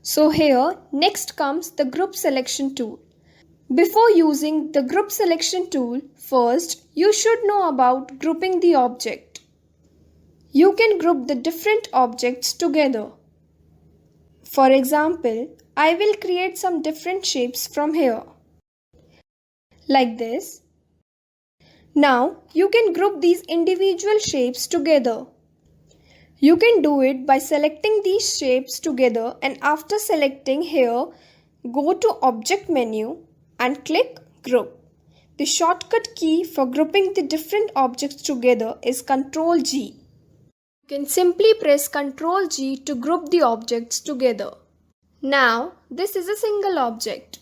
So here next comes the group selection tool. Before using the group selection tool, first you should know about grouping the object. You can group the different objects together. For example, I will create some different shapes from here. Like this. Now you can group these individual shapes together. You can do it by selecting these shapes together, and after selecting here, go to Object menu and click Group. The shortcut key for grouping the different objects together is Ctrl G. You can simply press Ctrl G to group the objects together. Now this is a single object.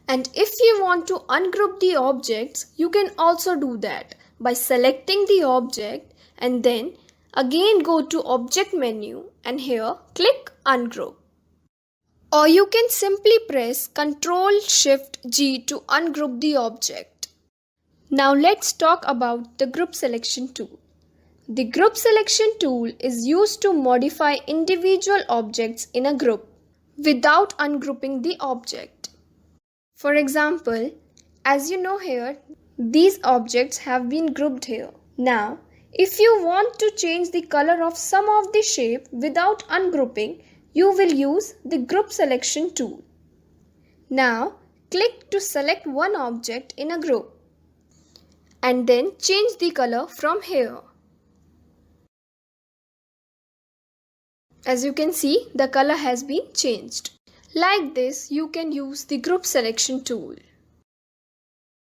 And if you want to ungroup the objects, you can also do that by selecting the object and then again go to Object menu and here click Ungroup. Or you can simply press Ctrl-Shift-G to ungroup the object. Now let's talk about the Group Selection tool. The Group Selection tool is used to modify individual objects in a group without ungrouping the object. For example, as you know here, these objects have been grouped here. Now, if you want to change the color of some of the shape without ungrouping, you will use the Group Selection tool. Now, click to select one object in a group and then change the color from here. As you can see, the color has been changed. Like this, you can use the Group Selection tool.